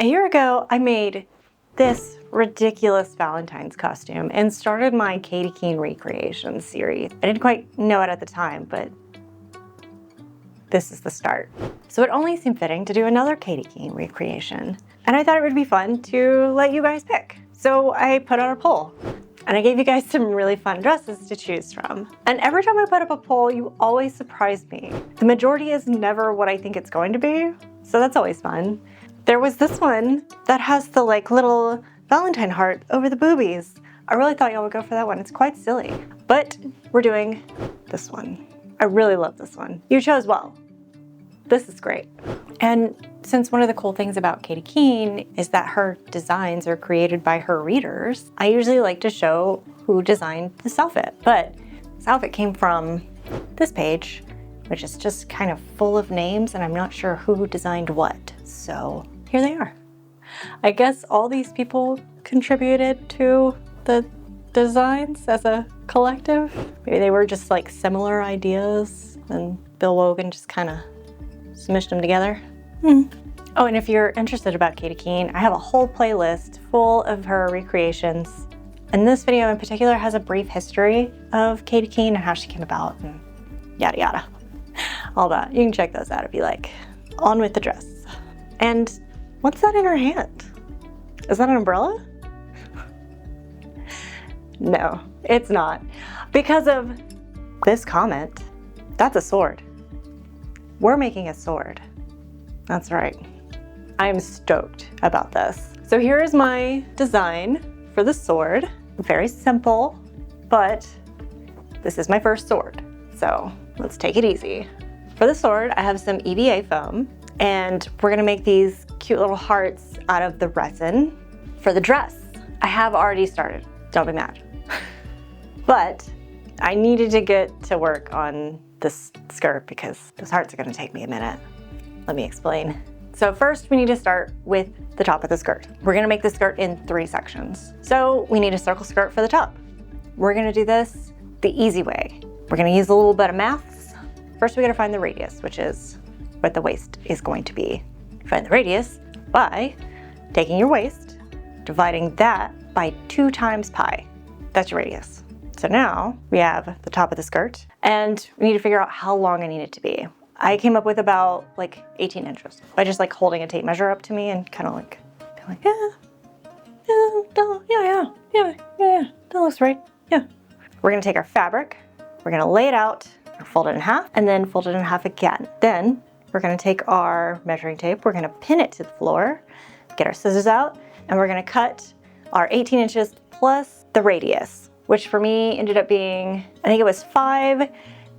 A year ago, I made this ridiculous Valentine's costume and started my Katy Keene Recreations series. I didn't quite know it at the time, but this is the start. So it only seemed fitting to do another Katy Keene recreation. And I thought it would be fun to let you guys pick. So I put out a poll. And I gave you guys some really fun dresses to choose from. And every time I put up a poll, you always surprise me. The majority is never what I think it's going to be, so that's always fun. There was this one that has the little Valentine heart over the boobies. I really thought y'all would go for that one. It's quite silly, but we're doing this one. I really love this one. You chose well. This is great. And since one of the cool things about Katy Keene is that her designs are created by her readers, I usually like to show who designed this outfit. But this outfit came from this page, which is just kind of full of names, and I'm not sure who designed what. So here they are. I guess all these people contributed to the designs as a collective. Maybe they were just similar ideas, and Bill Wogan just kind of smushed them together. Oh, and if you're interested about Katy Keene, I have a whole playlist full of her recreations. And this video in particular has a brief history of Katy Keene and how she came about and yada yada. All that. You can check those out if you like. On with the dress. And what's that in her hand? Is that an umbrella? No, it's not. Because of this comment, that's a sword. We're making a sword. That's right. I am stoked about this. So here is my design for the sword. Very simple, but this is my first sword. So let's take it easy. For the sword, I have some EVA foam, and we're gonna make these cute little hearts out of the resin. For the dress, I have already started. Don't be mad. But I needed to get to work on this skirt because those hearts are gonna take me a minute. Let me explain. So first we need to start with the top of the skirt. We're gonna make the skirt in 3 sections. So we need a circle skirt for the top. We're gonna do this the easy way. We're gonna use a little bit of maths. First we gotta find the radius, which is what the waist is going to be. Find the radius by taking your waist, dividing that by 2 times pi. That's your radius. So now we have the top of the skirt, and we need to figure out how long I need it to be. I came up with about 18 inches by just holding a tape measure up to me and kind of being yeah, that looks right, yeah. We're gonna take our fabric, we're gonna lay it out, or fold it in half, and then fold it in half again. Then we're gonna take our measuring tape, we're gonna pin it to the floor, get our scissors out, and we're gonna cut our 18 inches plus the radius, which for me ended up being, I think it was 5,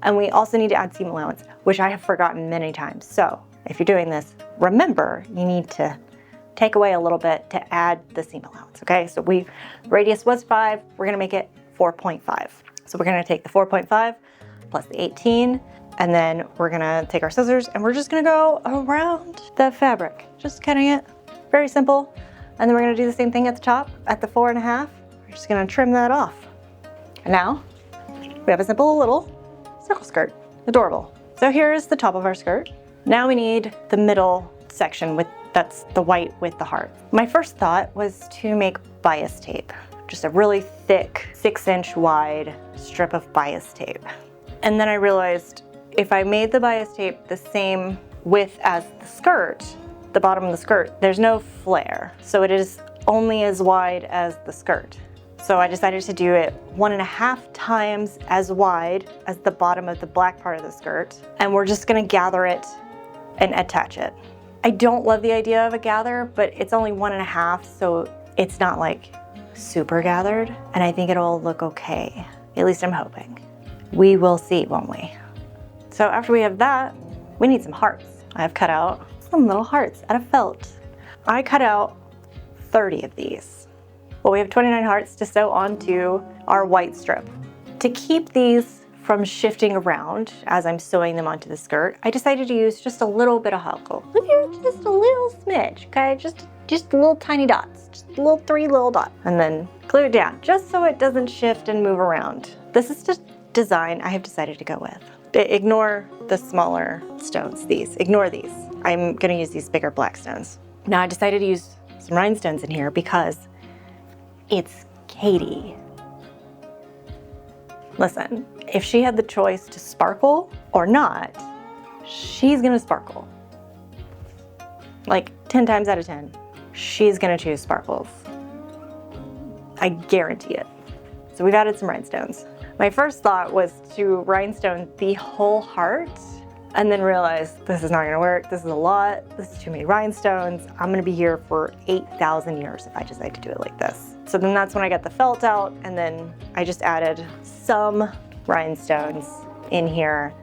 and we also need to add seam allowance, which I have forgotten many times. So if you're doing this, remember you need to take away a little bit to add the seam allowance, okay? So radius was 5, we're gonna make it 4.5. So we're gonna take the 4.5 plus the 18, and then we're gonna take our scissors and we're just gonna go around the fabric, just cutting it, very simple. And then we're gonna do the same thing at the top, at the 4.5. We're just gonna trim that off. And now we have a simple little circle skirt, adorable. So here's the top of our skirt. Now we need the middle section that's the white with the heart. My first thought was to make bias tape, just a really thick 6-inch wide strip of bias tape. And then I realized if I made the bias tape the same width as the skirt, the bottom of the skirt, there's no flare. So it is only as wide as the skirt. So I decided to do it 1.5 times as wide as the bottom of the black part of the skirt. And we're just gonna gather it and attach it. I don't love the idea of a gather, but it's only 1.5, so it's not super gathered. And I think it'll look okay. At least I'm hoping. We will see, won't we? So after we have that, we need some hearts. I've cut out some little hearts out of felt. I cut out 30 of these. Well, we have 29 hearts to sew onto our white strip. To keep these from shifting around as I'm sewing them onto the skirt, I decided to use just a little bit of hot glue. Just a little smidge, okay? Just little tiny dots, just 3 little dots. And then glue it down, just so it doesn't shift and move around. This is just design I have decided to go with. Ignore the smaller stones, ignore these. I'm gonna use these bigger black stones. Now I decided to use some rhinestones in here because it's Katy. Listen, if she had the choice to sparkle or not, she's gonna sparkle. Like 10 times out of 10, she's gonna choose sparkles. I guarantee it. So we've added some rhinestones. My first thought was to rhinestone the whole heart and then realized this is not gonna work. This is a lot. This is too many rhinestones. I'm gonna be here for 8,000 years if I decide to do it like this. So then that's when I got the felt out, and then I just added some rhinestones in here.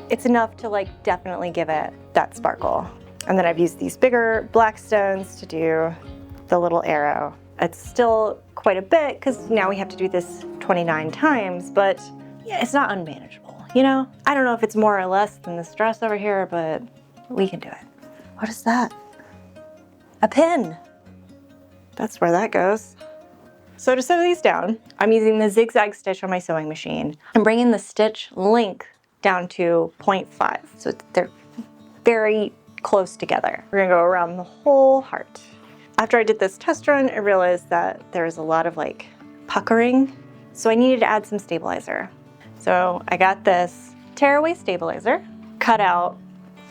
It's enough to like definitely give it that sparkle. And then I've used these bigger black stones to do the little arrow. It's still quite a bit because now we have to do this 29 times, but yeah, it's not unmanageable, you know? I don't know if it's more or less than this dress over here, but we can do it. What is that? A pin. That's where that goes. So to sew these down, I'm using the zigzag stitch on my sewing machine. I'm bringing the stitch length down to 0.5. So they're very close together. We're gonna go around the whole heart. After I did this test run, I realized that there was a lot of like puckering. So I needed to add some stabilizer. So I got this tearaway stabilizer, cut out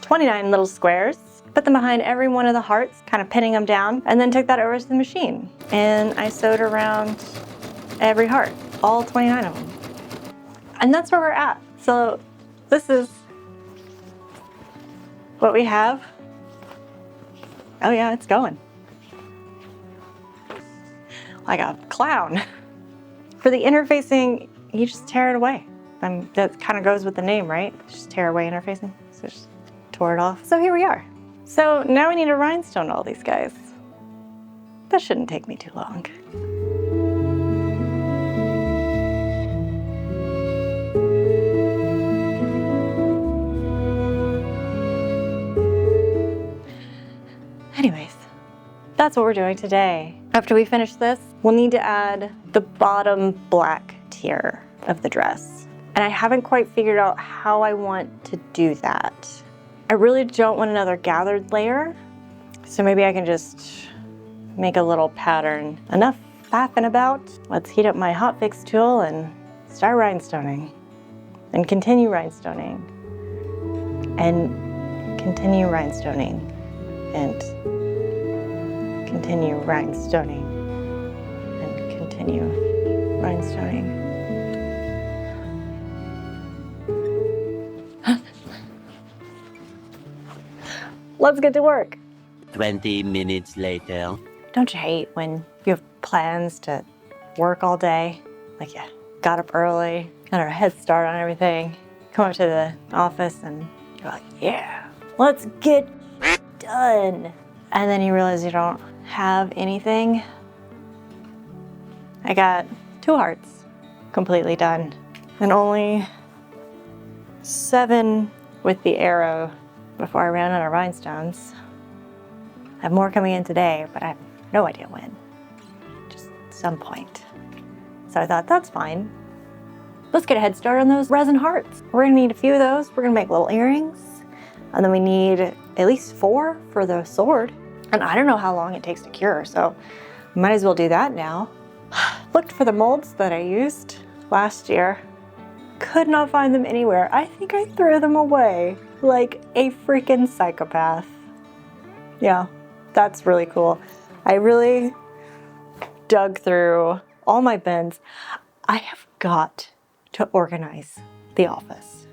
29 little squares, put them behind every one of the hearts, kind of pinning them down, and then took that over to the machine. And I sewed around every heart, all 29 of them. And that's where we're at. So this is what we have. Oh yeah, it's going. Like a clown. For the interfacing, you just tear it away. That kind of goes with the name, right? Just tear away interfacing. So just tore it off. So here we are. So now we need to rhinestone all these guys. That shouldn't take me too long. Anyways, that's what we're doing today. After we finish this, we'll need to add the bottom black tier of the dress. And I haven't quite figured out how I want to do that. I really don't want another gathered layer, so maybe I can just make a little pattern. Enough faffing about. Let's heat up my hotfix tool and start rhinestoning. And continue rhinestoning. And continue rhinestoning. And continue rhinestoning. And continue rhinestoning. Let's get to work. 20 minutes later. Don't you hate when you have plans to work all day? Like you got up early, got a head start on everything, come up to the office and you're like, yeah, let's get done. And then you realize you don't have anything. I got 2 hearts completely done and only 7 with the arrow before I ran out of rhinestones. I have more coming in today, but I have no idea when. Just at some point. So I thought, that's fine. Let's get a head start on those resin hearts. We're gonna need a few of those. We're gonna make little earrings. And then we need at least 4 for the sword. And I don't know how long it takes to cure, so might as well do that now. Looked for the molds that I used last year. Could not find them anywhere. I think I threw them away like a freaking psychopath. Yeah, that's really cool. I really dug through all my bins. I have got to organize the office.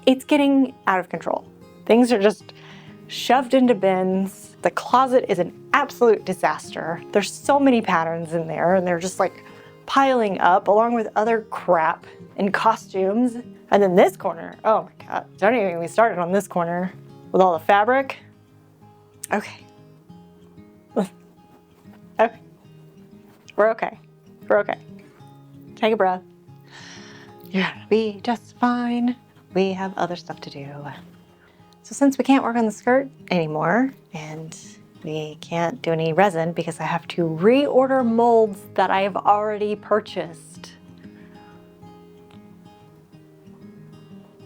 It's getting out of control. Things are just shoved into bins. The closet is an absolute disaster. There's so many patterns in there and they're just like piling up along with other crap and costumes. And then this corner, oh my God, don't even get me started on this corner with all the fabric. Okay. Okay. We're okay. We're okay. Take a breath. You're gonna be just fine. We have other stuff to do. So since we can't work on the skirt anymore and we can't do any resin because I have to reorder molds that I have already purchased.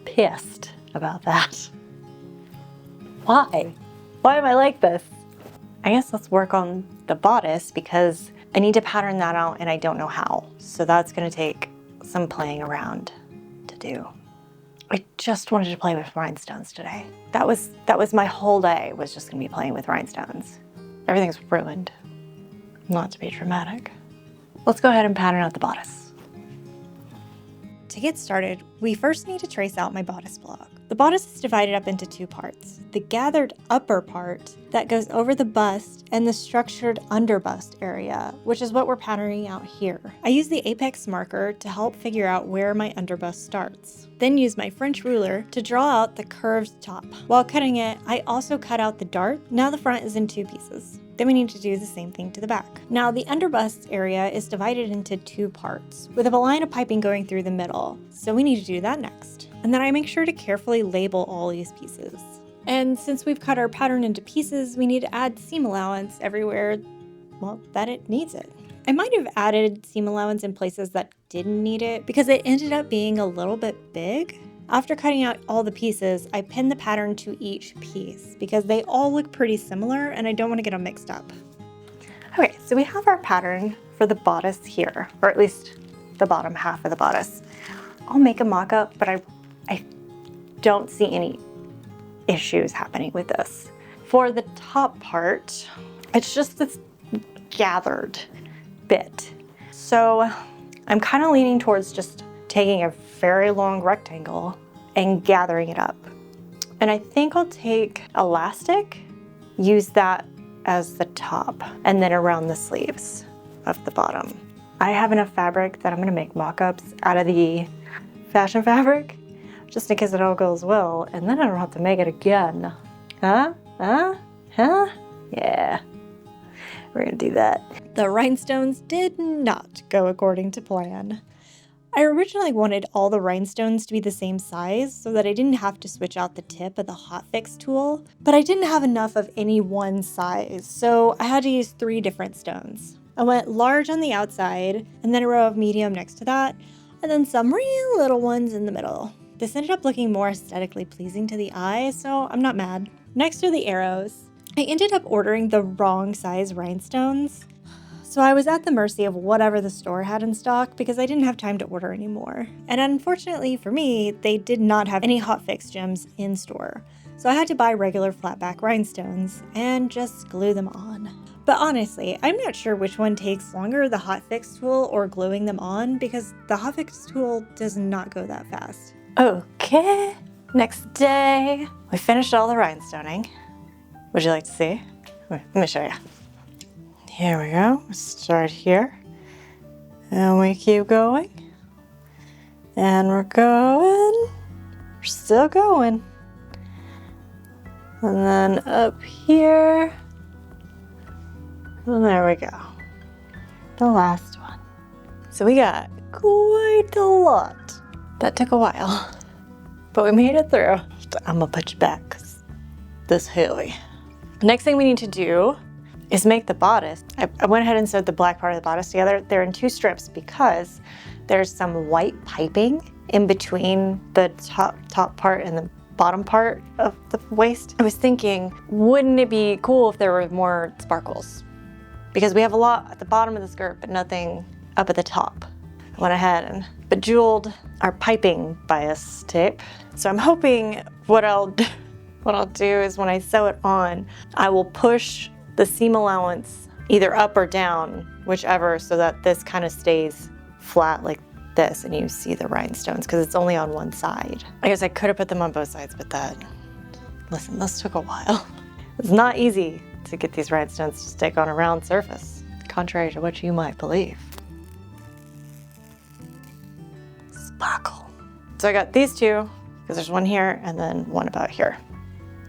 Pissed about that. Why? Why am I like this? I guess let's work on the bodice because I need to pattern that out and I don't know how. So that's gonna take some playing around to do. I just wanted to play with rhinestones today. That was my whole day, was just gonna be playing with rhinestones. Everything's ruined. Not to be dramatic. Let's go ahead and pattern out the bodice. To get started, we first need to trace out my bodice block. The bodice is divided up into two parts. The gathered upper part that goes over the bust and the structured under bust area, which is what we're patterning out here. I use the apex marker to help figure out where my underbust starts. Then use my French ruler to draw out the curved top. While cutting it, I also cut out the dart. Now the front is in two pieces. Then we need to do the same thing to the back. Now the underbust area is divided into two parts, with a line of piping going through the middle, so we need to do that next. And then I make sure to carefully label all these pieces. And since we've cut our pattern into pieces, we need to add seam allowance everywhere, well, that it needs it. I might have added seam allowance in places that didn't need it because it ended up being a little bit big. After cutting out all the pieces, I pinned the pattern to each piece because they all look pretty similar and I don't want to get them mixed up. Okay, so we have our pattern for the bodice here, or at least the bottom half of the bodice. I'll make a mock-up, but I don't see any issues happening with this. For the top part, it's just this gathered bit. So I'm kind of leaning towards just taking a very long rectangle and gathering it up. And I think I'll take elastic, use that as the top, and then around the sleeves of the bottom. I have enough fabric that I'm gonna make mock-ups out of the fashion fabric, just in case it all goes well, and then I don't have to make it again. Huh? Yeah, we're gonna do that. The rhinestones did not go according to plan. I originally wanted all the rhinestones to be the same size so that I didn't have to switch out the tip of the hotfix tool, but I didn't have enough of any one size, so I had to use 3 different stones. I went large on the outside, and then a row of medium next to that, and then some real little ones in the middle. This ended up looking more aesthetically pleasing to the eye, so I'm not mad. Next are the arrows. I ended up ordering the wrong size rhinestones, so I was at the mercy of whatever the store had in stock because I didn't have time to order anymore. And unfortunately for me, they did not have any hotfix gems in store, so I had to buy regular flatback rhinestones and just glue them on. But honestly, I'm not sure which one takes longer, the hotfix tool or gluing them on, because the hotfix tool does not go that fast. Okay, next day, we finished all the rhinestoning. Would you like to see? Let me show you. Here we go, start here, and we keep going, and we're still going, and then up here, and there we go, the last one. So we got quite a lot. That took a while, but we made it through. I'm gonna put you back, 'cause this hilly. Next thing we need to do is make the bodice. I went ahead and sewed the black part of the bodice together. They're in 2 strips because there's some white piping in between the top part and the bottom part of the waist. I was thinking, wouldn't it be cool if there were more sparkles? Because we have a lot at the bottom of the skirt, but nothing up at the top. I went ahead and bejeweled our piping bias tape. So I'm hoping what I'll do is when I sew it on, I will push the seam allowance either up or down, whichever, so that this kind of stays flat like this and you see the rhinestones because it's only on one side. I guess I could have put them on both sides, but listen, this took a while. It's not easy to get these rhinestones to stick on a round surface, contrary to what you might believe. Sparkle. So I got these 2, because there's one here and then one about here.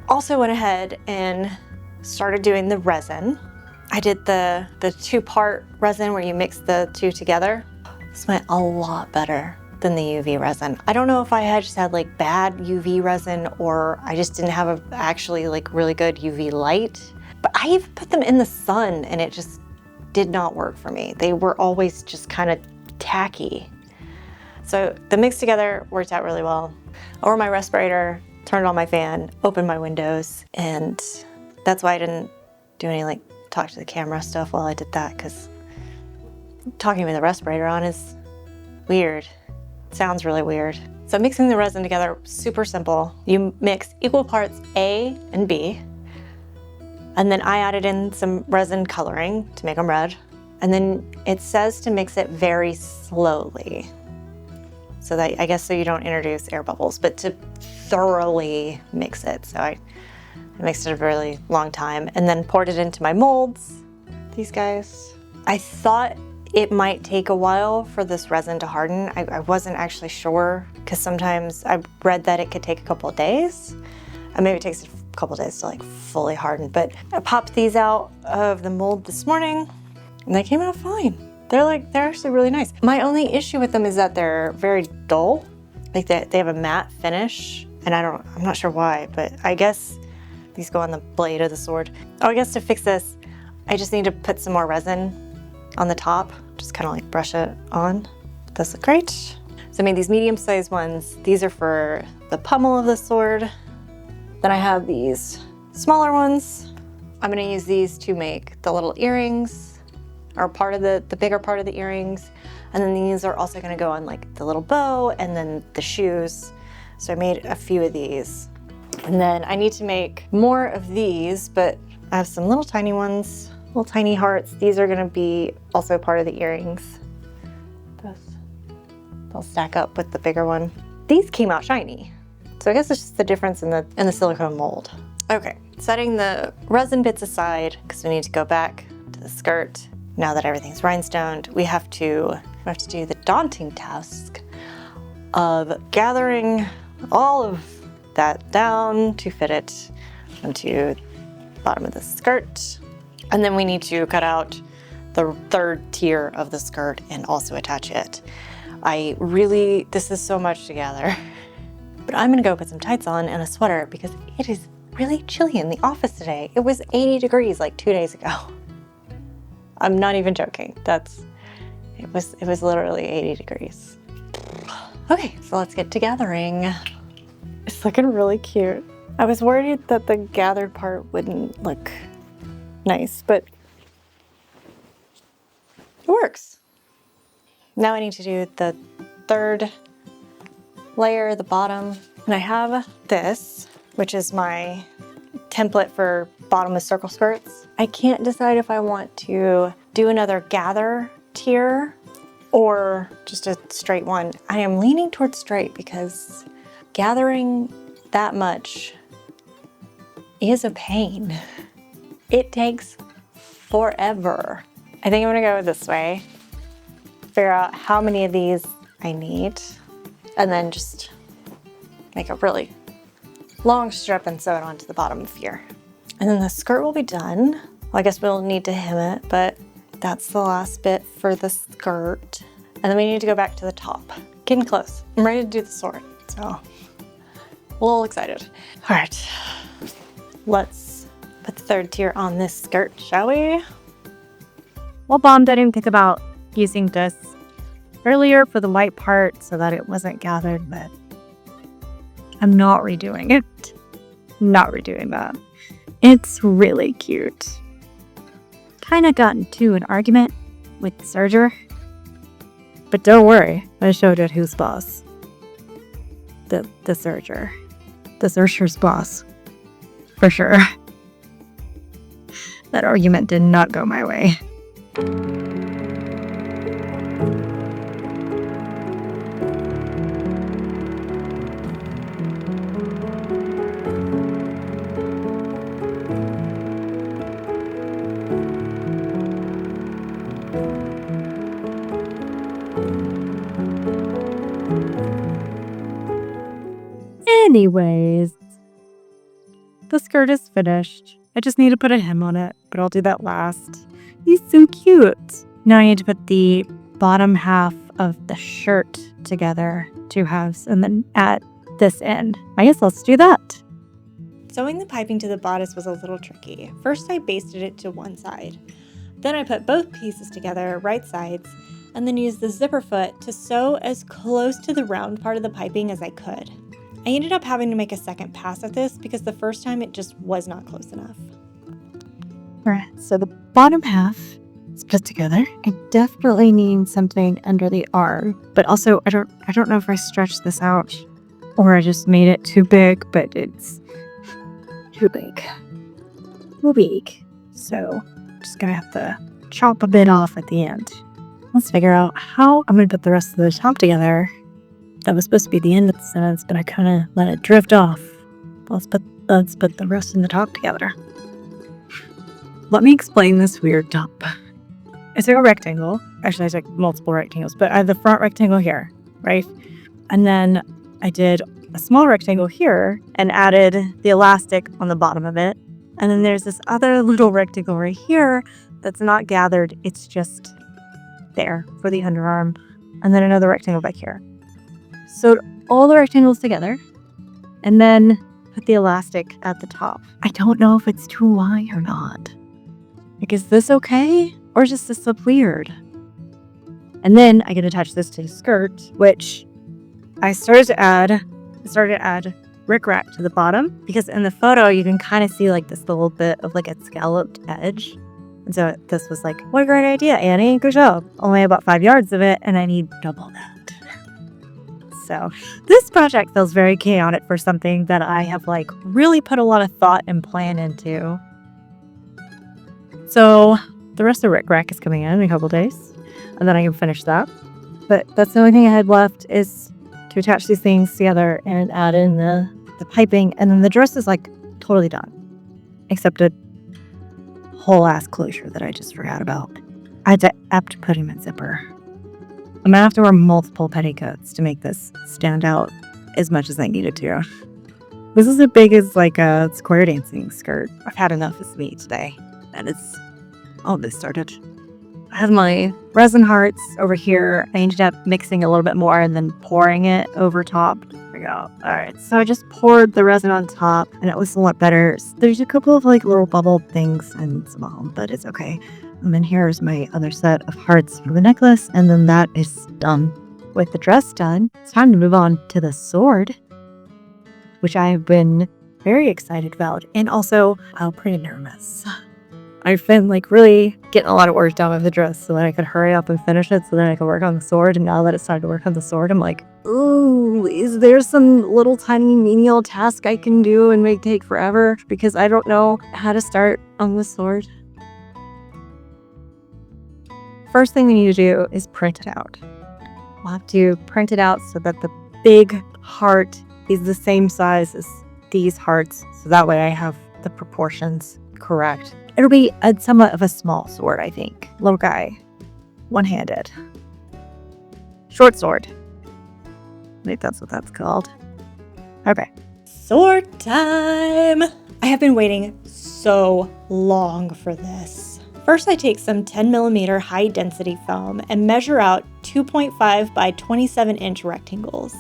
Also went ahead and started doing the resin. I did the 2-part resin where you mix the 2 together. This went a lot better than the UV resin. I don't know if I just had like bad UV resin or I just didn't have actually like really good UV light, but I even put them in the sun and it just did not work for me. They were always just kind of tacky. So the mix together worked out really well. I wore my respirator, turned on my fan, opened my windows, and That's why I didn't do any like talk to the camera stuff while I did that, because talking with the respirator on is weird. It sounds really weird. So mixing the resin together, super simple. You mix equal parts A and B, and then I added in some resin coloring to make them red. And then it says to mix it very slowly. So that, I guess, so you don't introduce air bubbles, but to thoroughly mix it. So I mixed it a really long time and then poured it into my molds, these guys. I thought it might take a while for this resin to harden. I wasn't actually sure, because sometimes I read that it could take a couple of days. And maybe it takes a couple of days to like fully harden. But I popped these out of the mold this morning and they came out fine. They're actually really nice. My only issue with them is that they're very dull. Like they have a matte finish, and I'm not sure why, but I guess these go on the blade of the sword. Oh, I guess to fix this, I just need to put some more resin on the top. Just kind of like brush it on. Does look great. So I made these medium-sized ones. These are for the pommel of the sword. Then I have these smaller ones. I'm gonna use these to make the little earrings, or part of the bigger part of the earrings. And then these are also gonna go on like the little bow and then the shoes. So I made a few of these. And then I need to make more of these, but I have some little tiny ones, little tiny hearts. These are gonna be also part of the earrings. They'll stack up with the bigger one. These came out shiny. So I guess it's just the difference in the silicone mold. Okay, setting the resin bits aside, because we need to go back to the skirt. Now that everything's rhinestoned, we have to do the daunting task of gathering all of that down to fit it onto the bottom of the skirt. And then we need to cut out the third tier of the skirt and also attach it. This is so much together. But I'm gonna go put some tights on and a sweater because it is really chilly in the office today. It was 80 degrees like 2 days ago. I'm not even joking. It was literally 80 degrees. Okay, so let's get to gathering. It's looking really cute. I was worried that the gathered part wouldn't look nice, but it works. Now I need to do the third layer, the bottom. And I have this, which is my template for bottom of circle skirts. I can't decide if I want to do another gather tier or just a straight one. I am leaning towards straight because gathering that much is a pain. It takes forever. I think I'm gonna go this way, figure out how many of these I need, and then just make a really long strip and sew it onto the bottom of here. And then the skirt will be done. Well, I guess we'll need to hem it, but that's the last bit for the skirt. And then we need to go back to the top. Getting close. I'm ready to do the sword, so a little excited. All right, let's put the third tier on this skirt, shall we? Well, Mom didn't think about using this earlier for the white part so that it wasn't gathered, but I'm not redoing it. Not redoing that. It's really cute. Kind of got into an argument with the serger. But don't worry, I showed it who's boss. The serger. The serger's boss. For sure. That argument did not go my way. Anyways, the skirt is finished. I just need to put a hem on it, but I'll do that last. He's so cute. Now I need to put the bottom half of the shirt together, 2 halves, and then add this in. I guess let's do that. Sewing the piping to the bodice was a little tricky. First I basted it to one side. Then I put both pieces together, right sides, and then used the zipper foot to sew as close to the round part of the piping as I could. I ended up having to make a second pass at this because the first time it just was not close enough. Alright, so the bottom half is put together. I definitely need something under the arm, but also I don't know if I stretched this out or I just made it too big, but it's too big. Too big. So I'm just gonna have to chop a bit off at the end. Let's figure out how I'm gonna put the rest of the top together. That was supposed to be the end of the sentence, but I kind of let it drift off. Let's put the rest of the top together. Let me explain this weird top. I took a rectangle. Actually, I took multiple rectangles, but I have the front rectangle here, right? And then I did a small rectangle here and added the elastic on the bottom of it. And then there's this other little rectangle right here that's not gathered. It's just there for the underarm. And then another rectangle back here. Sewed all the rectangles together and then put the elastic at the top. I don't know if it's too wide or not. Like, is this okay? Or does this look weird? And then I can attach this to the skirt, which I started to add rickrack to the bottom, because in the photo you can kind of see like this little bit of like a scalloped edge. And so this was like, what a great idea, Annie. Good job. Only about 5 yards of it, and I need double that. So this project feels very chaotic for something that I have like really put a lot of thought and plan into. So the rest of rickrack is coming in a couple days, and then I can finish that. But that's the only thing I had left, is to attach these things together and add in the piping, and then the dress is like totally done, except a whole ass closure that I just forgot about. I had to put him in zipper. I'm gonna have to wear multiple petticoats to make this stand out as much as I needed to. This is as big as like a square dancing skirt. I've had enough of me today. And it's all this started. I have my resin hearts over here. I ended up mixing a little bit more and then pouring it over top. There we go. All right, so I just poured the resin on top, and it was a lot better. There's a couple of like little bubble things and small, but it's okay. And then here's my other set of hearts for the necklace, and then that is done. With the dress done, it's time to move on to the sword, which I have been very excited about, and also pretty nervous. I've been like really getting a lot of work done with the dress so that I could hurry up and finish it so that I could work on the sword. And now that it's time to work on the sword, I'm like, ooh, is there some little tiny menial task I can do and make take forever? Because I don't know how to start on the sword. First thing we need to do is print it out. We'll have to print it out so that the big heart is the same size as these hearts. So that way I have the proportions correct. It'll be somewhat of a small sword, I think. Little guy. One-handed. Short sword. I think that's what that's called. Okay. Sword time! I have been waiting so long for this. First, I take some 10mm high-density foam and measure out 2.5 by 27-inch rectangles.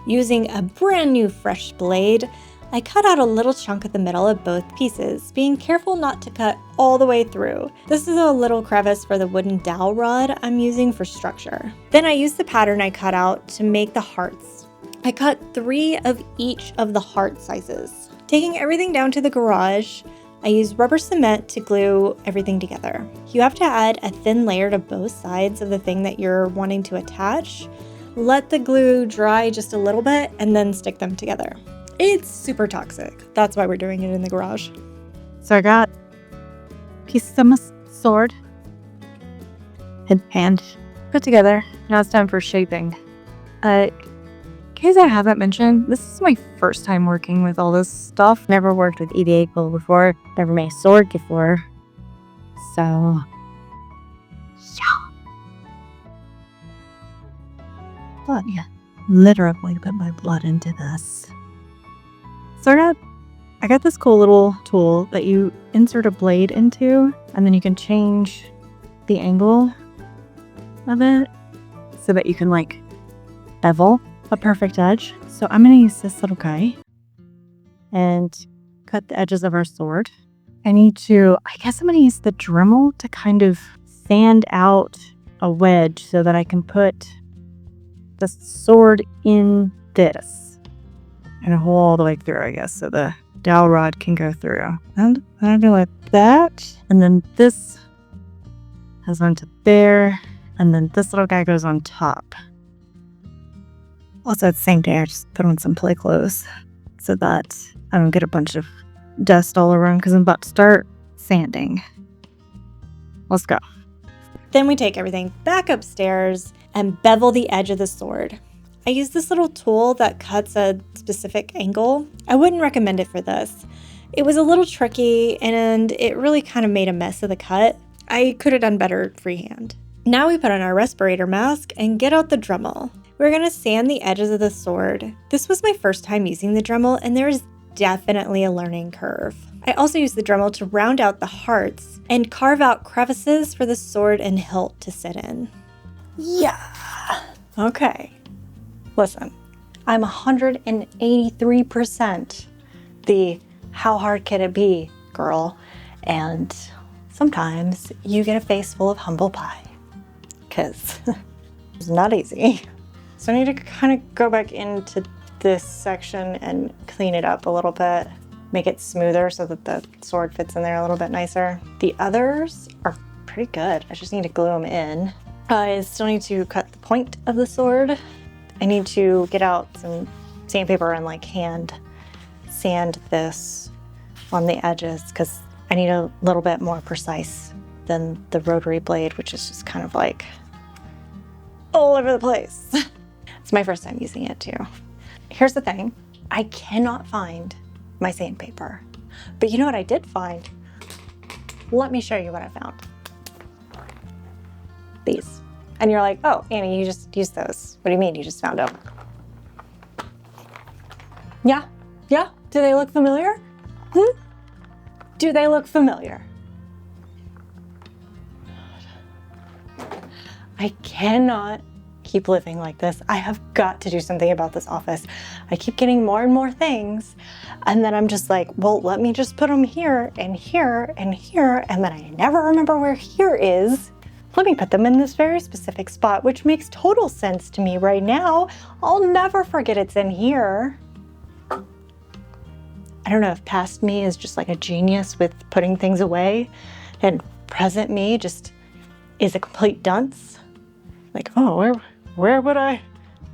Using a brand new fresh blade, I cut out a little chunk at the middle of both pieces, being careful not to cut all the way through. This is a little crevice for the wooden dowel rod I'm using for structure. Then I used the pattern I cut out to make the hearts. I cut 3 of each of the heart sizes. Taking everything down to the garage, I used rubber cement to glue everything together. You have to add a thin layer to both sides of the thing that you're wanting to attach. Let the glue dry just a little bit and then stick them together. It's super toxic. That's why we're doing it in the garage. So I got pieces of my sword and put together. Now it's time for shaping. In case I haven't mentioned, this is my first time working with all this stuff. Never worked with EVA quill before. Never made a sword before. So, yeah. But yeah, literally put my blood into this. So I got this cool little tool that you insert a blade into, and then you can change the angle of it so that you can like bevel a perfect edge. So I'm going to use this little guy and cut the edges of our sword. I guess I'm going to use the Dremel to kind of sand out a wedge so that I can put the sword in this. And a hole all the way through, I guess, so the dowel rod can go through. And I'm gonna that. And then this goes onto there. And then this little guy goes on top. Also, at the same day, I just put on some play clothes so that I don't get a bunch of dust all around because I'm about to start sanding. Let's go. Then we take everything back upstairs and bevel the edge of the sword. I use this little tool that cuts a specific angle. I wouldn't recommend it for this. It was a little tricky and it really kind of made a mess of the cut. I could have done better freehand. Now we put on our respirator mask and get out the Dremel. We're going to sand the edges of the sword. This was my first time using the Dremel and there is definitely a learning curve. I also use the Dremel to round out the hearts and carve out crevices for the sword and hilt to sit in. Yeah. Okay. Listen, I'm 183% the how hard can it be girl, and sometimes you get a face full of humble pie because it's not easy. So I need to kind of go back into this section and clean it up a little bit, make it smoother so that the sword fits in there a little bit nicer. The others are pretty good. I just need to glue them in. I still need to cut the point of the sword. I need to get out some sandpaper and like hand sand this on the edges because I need a little bit more precise than the rotary blade, which is just kind of like all over the place. It's my first time using it too. Here's the thing, I cannot find my sandpaper, but you know what I did find? Let me show you what I found. These. And you're like, oh, Annie, you just used those. What do you mean you just found them? Yeah? Yeah? Do they look familiar? Do they look familiar? I cannot keep living like this. I have got to do something about this office. I keep getting more and more things, and then I'm just like, well, let me just put them here and here and here, and then I never remember where here is. Let me put them in this very specific spot, which makes total sense to me right now. I'll never forget it's in here. I don't know if past me is just like a genius with putting things away, and present me just is a complete dunce. Like, oh, where would I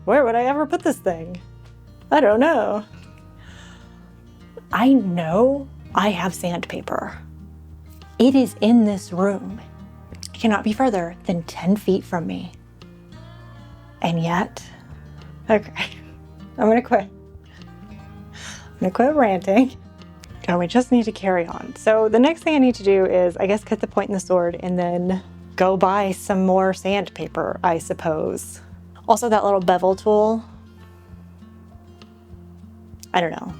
ever put this thing? I don't know. I know I have sandpaper. It is in this room. It cannot be further than 10 feet from me. And yet, okay, I'm gonna quit. I'm gonna quit ranting. Oh, we just need to carry on. So the next thing I need to do is, I guess, cut the point in the sword and then go buy some more sandpaper, I suppose. Also, that little bevel tool, I don't know.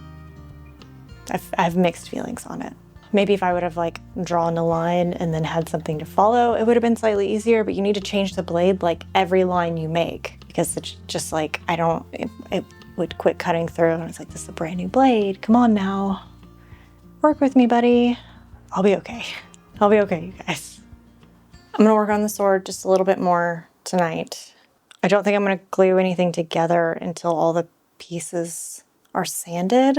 I've mixed feelings on it. Maybe if I would have like drawn a line and then had something to follow, it would have been slightly easier, but you need to change the blade like every line you make because it's just like, it would quit cutting through and it's like, this is a brand new blade. Come on now. Work with me, buddy. I'll be okay. I'll be okay, you guys. I'm gonna work on the sword just a little bit more tonight. I don't think I'm gonna glue anything together until all the pieces are sanded.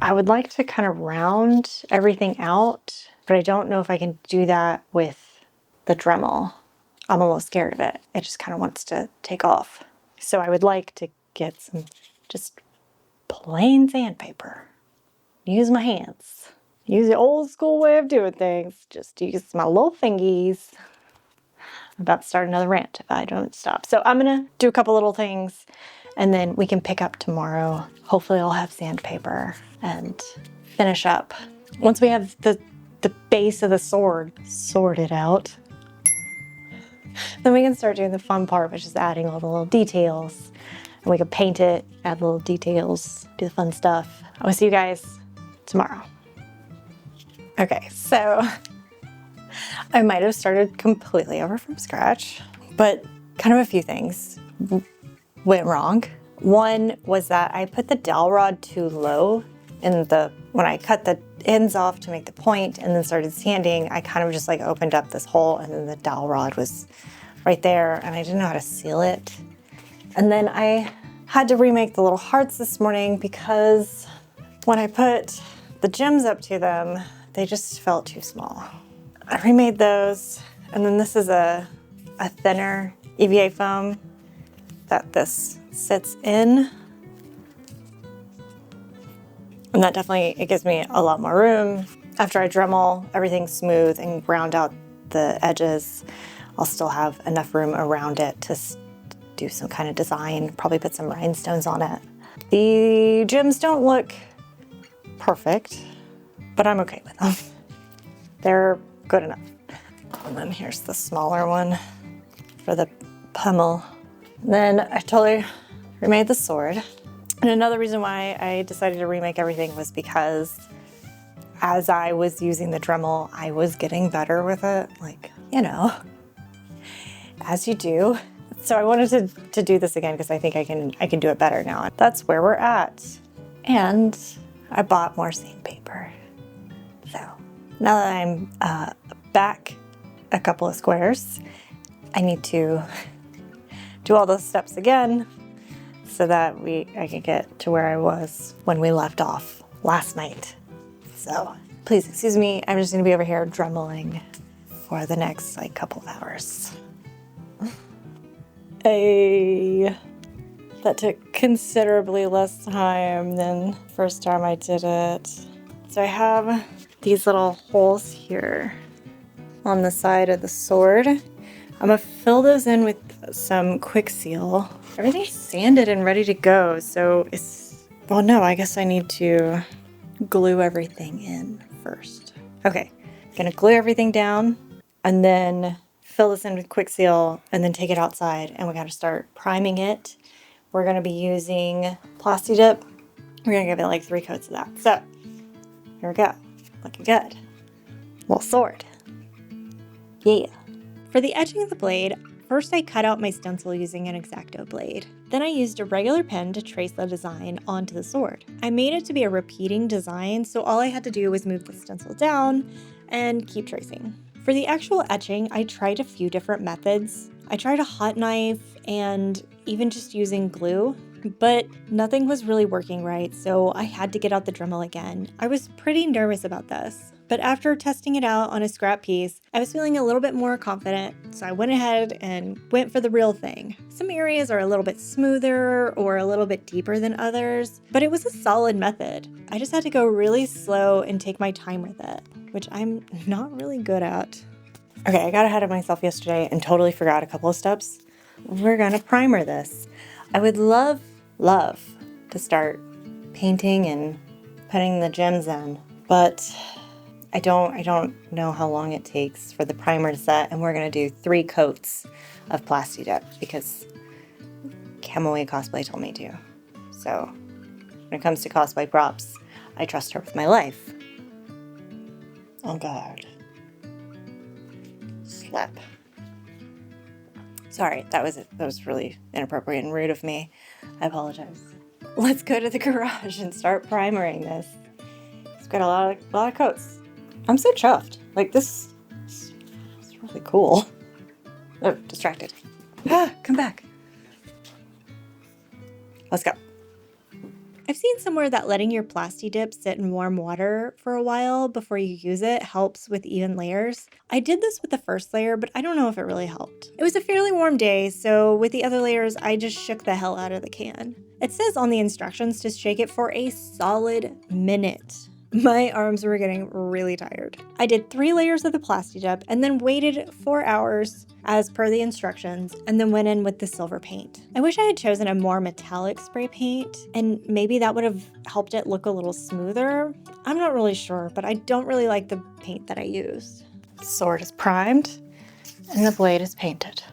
I would like to kind of round everything out, but I don't know if I can do that with the Dremel. I'm almost scared of it. It just kind of wants to take off. So I would like to get some just plain sandpaper. Use my hands. Use the old school way of doing things. Just use my little fingies. I'm about to start another rant if I don't stop. So I'm gonna do a couple little things and then we can pick up tomorrow. Hopefully I'll have sandpaper and finish up. Once we have the base of the sword sorted out, then we can start doing the fun part, which is adding all the little details. And we can paint it, add little details, do the fun stuff. I will see you guys tomorrow. Okay, so I might have started completely over from scratch, but kind of a few things went wrong. One was that I put the dowel rod too low when I cut the ends off to make the point and then started sanding, I kind of just like opened up this hole and then the dowel rod was right there and I didn't know how to seal it. And then I had to remake the little hearts this morning because when I put the gems up to them, They just felt too small. I remade those, and then this is a thinner EVA foam that this sits in. And that definitely, it gives me a lot more room. After I Dremel everything smooth and round out the edges, I'll still have enough room around it to do some kind of design, probably put some rhinestones on it. The gems don't look perfect, but I'm okay with them. They're good enough. And then here's the smaller one for the pommel. Then I totally remade the sword. And another reason why I decided to remake everything was because as I was using the Dremel, I was getting better with it, like, you know, as you do. So I wanted to do this again because I think I can do it better now. That's where we're at. And I bought more sandpaper. So now that I'm back a couple of squares, I need to do all those steps again so that I can get to where I was when we left off last night. So please excuse me, I'm just gonna be over here dremeling for the next like couple of hours. That took considerably less time than the first time I did it. So I have these little holes here on the side of the sword. I'm gonna fill those in with some quick seal. Everything's sanded and ready to go, so well, no, I guess I need to glue everything in first. Okay, gonna glue everything down and then fill this in with quick seal and then take it outside, and we gotta start priming it. We're gonna be using Plasti Dip. We're gonna give it like 3 coats of that. So here we go, looking good. Little sword, yeah. For the edging of the blade, first I cut out my stencil using an X-Acto blade. Then I used a regular pen to trace the design onto the sword. I made it to be a repeating design, so all I had to do was move the stencil down and keep tracing. For the actual etching, I tried a few different methods. I tried a hot knife and even just using glue, but nothing was really working right, so I had to get out the Dremel again. I was pretty nervous about this, but after testing it out on a scrap piece, I was feeling a little bit more confident, so I went ahead and went for the real thing. Some areas are a little bit smoother or a little bit deeper than others, but it was a solid method. I just had to go really slow and take my time with it, which I'm not really good at. Okay, I got ahead of myself yesterday and totally forgot a couple of steps. We're gonna primer this. I would love to start painting and putting the gems in, but I don't know how long it takes for the primer to set, and we're gonna do 3 coats of Plasti Dip because Camaway Cosplay told me to. So when it comes to cosplay props, I trust her with my life. Oh God. Slap. Sorry, that was really inappropriate and rude of me. I apologize. Let's go to the garage and start primering this. It's got a lot of coats. I'm so chuffed. Like this is really cool. Oh, distracted. Come back. Let's go. I've seen somewhere that letting your Plasti Dip sit in warm water for a while before you use it helps with even layers. I did this with the first layer, but I don't know if it really helped. It was a fairly warm day, so with the other layers, I just shook the hell out of the can. It says on the instructions to shake it for a solid minute. My arms were getting really tired. I did 3 layers of the Plasti Dip and then waited 4 hours as per the instructions, and then went in with the silver paint. I wish I had chosen a more metallic spray paint, and maybe that would have helped it look a little smoother. I'm not really sure, but I don't really like the paint that I used. The sword is primed and the blade is painted.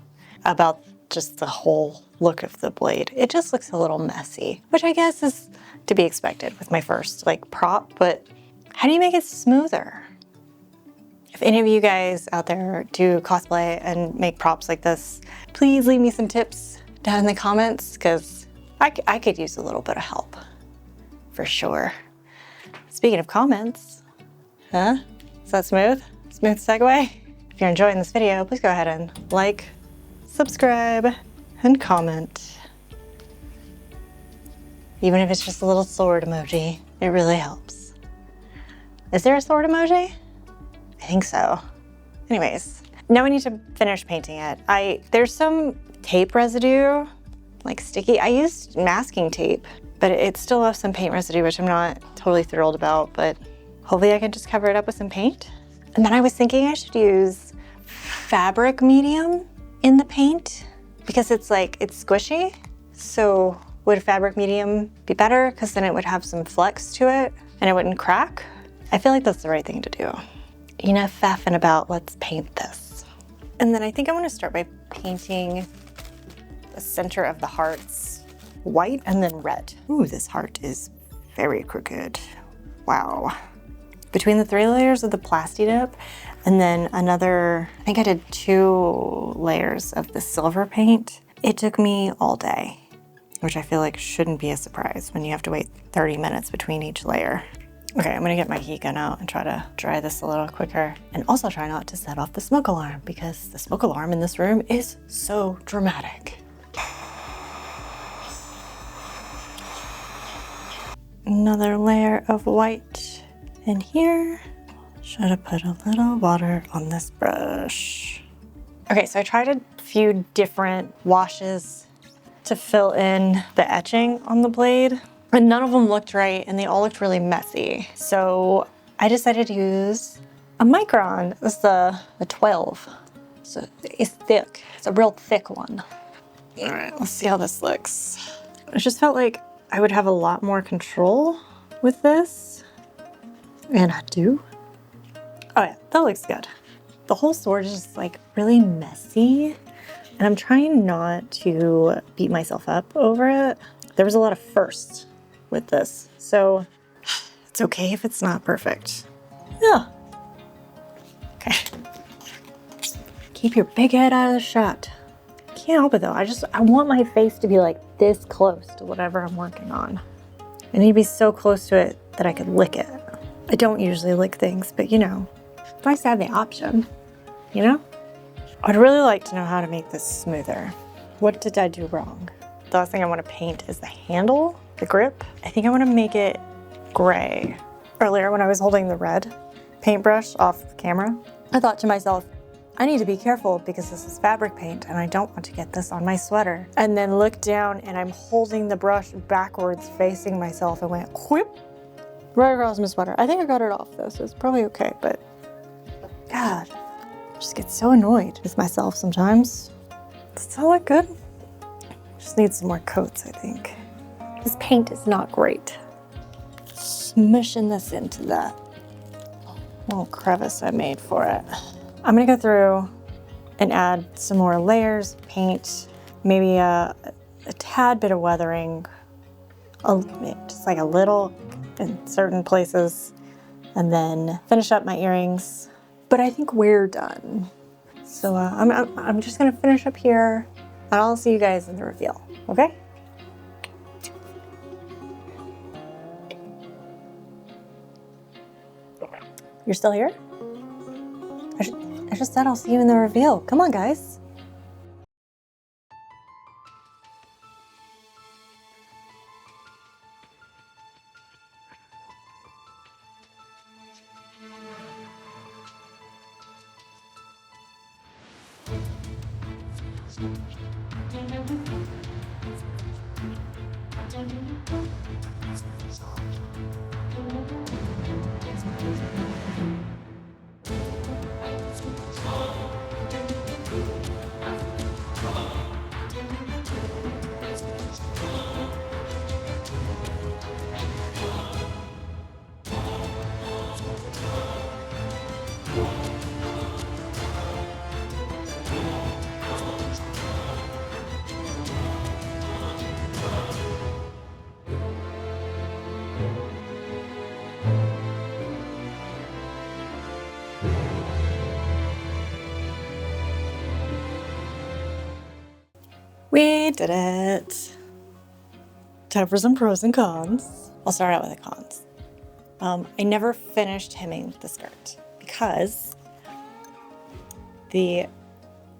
About just the whole look of the blade. It just looks a little messy, which I guess is to be expected with my first prop, but how do you make it smoother? If any of you guys out there do cosplay and make props like this, please leave me some tips down in the comments, because I could use a little bit of help, for sure. Speaking of comments, is that smooth? Smooth segue? If you're enjoying this video, please go ahead and like, subscribe, and comment. Even if it's just a little sword emoji, it really helps. Is there a sword emoji? I think so. Anyways, now we need to finish painting it. There's some tape residue, like sticky. I used masking tape, but it still has some paint residue, which I'm not totally thrilled about, but hopefully I can just cover it up with some paint. And then I was thinking I should use fabric medium in the paint because it's squishy. So would fabric medium be better? Because then it would have some flex to it and it wouldn't crack. I feel like that's the right thing to do. Enough faffing about, let's paint this. And then I think I want to start by painting the center of the hearts white and then red. Ooh, this heart is very crooked. Wow. Between the 3 layers of the Plasti Dip and then another, I think I did 2 layers of the silver paint, it took me all day, which I feel like shouldn't be a surprise when you have to wait 30 minutes between each layer. Okay, I'm gonna get my heat gun out and try to dry this a little quicker, and also try not to set off the smoke alarm because the smoke alarm in this room is so dramatic. Another layer of white in here. Should have put a little water on this brush. Okay, so I tried a few different washes to fill in the etching on the blade, and none of them looked right, and they all looked really messy. So I decided to use a Micron. It was the 12. So it's thick. It's a real thick one. All right, let's see how this looks. I just felt like I would have a lot more control with this, and I do. Oh yeah, that looks good. The whole sword is just like really messy, and I'm trying not to beat myself up over it. There was a lot of firsts with this, so it's okay if it's not perfect. Yeah. Okay. Keep your big head out of the shot. Can't help it though. I want my face to be like this close to whatever I'm working on. I need to be so close to it that I could lick it. I don't usually lick things, but you know, it's nice to have the option, you know? I'd really like to know how to make this smoother. What did I do wrong? The last thing I want to paint is the handle, the grip. I think I want to make it gray. Earlier when I was holding the red paintbrush off camera, I thought to myself, I need to be careful because this is fabric paint and I don't want to get this on my sweater. And then looked down and I'm holding the brush backwards facing myself and went whoop, right across my sweater. I think I got it off though, so it's probably okay, but God, I just get so annoyed with myself sometimes. Does that look good? Just need some more coats, I think. This paint is not great. Smushing this into that little crevice I made for it. I'm gonna go through and add some more layers of paint, maybe a tad bit of weathering, just like a little in certain places, and then finish up my earrings. But I think we're done. So I'm just gonna finish up here, and I'll see you guys in the reveal, okay? You're still here? I just said I'll see you in the reveal. Come on, guys. We did it. Time for some pros and cons. I'll start out with the cons. I never finished hemming the skirt because the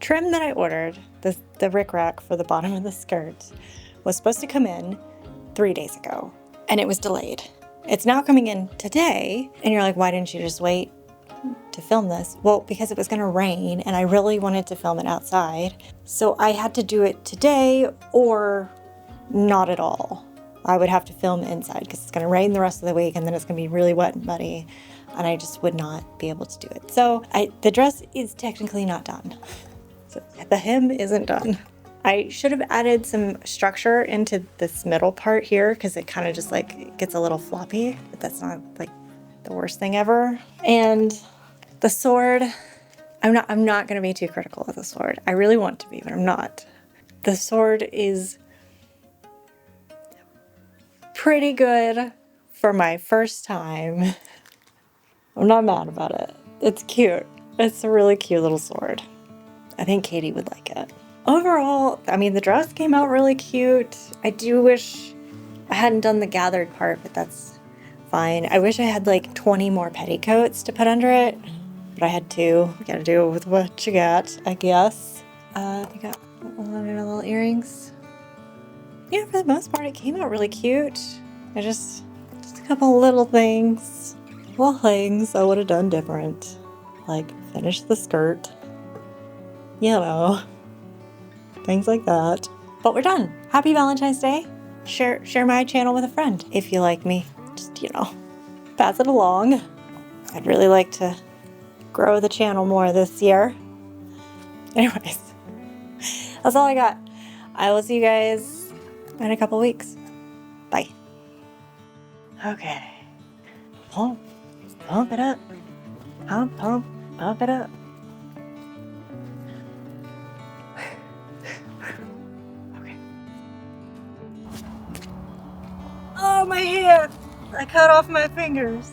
trim that I ordered, the rickrack for the bottom of the skirt, was supposed to come in 3 days ago, and it was delayed. It's now coming in today, and you're like, why didn't you just wait to film this? Well, because it was gonna rain and I really wanted to film it outside. So I had to do it today or not at all. I would have to film inside because it's gonna rain the rest of the week and then it's gonna be really wet and muddy and I just would not be able to do it. So the dress is technically not done. So the hem isn't done. I should have added some structure into this middle part here because it kind of just like gets a little floppy, but that's not like the worst thing ever. And the sword, I'm not gonna be too critical of the sword. I really want to be, but I'm not. The sword is pretty good for my first time. I'm not mad about it. It's cute. It's a really cute little sword. I think Katie would like it. Overall, I mean, the dress came out really cute. I do wish I hadn't done the gathered part, but that's fine. I wish I had like 20 more petticoats to put under it, but I had 2. You gotta do it with what you got, I guess. I got a lot of little earrings. Yeah, for the most part, it came out really cute. Just a couple little things. Little things I would have done different. Like finish the skirt. You know. Things like that. But we're done. Happy Valentine's Day. Share my channel with a friend if you like me. Just, you know, pass it along. I'd really like to grow the channel more this year. Anyways, that's all I got. I will see you guys in a couple weeks. Bye. Okay. Pump it up. Pump it up. Oh, my hand! I cut off my fingers.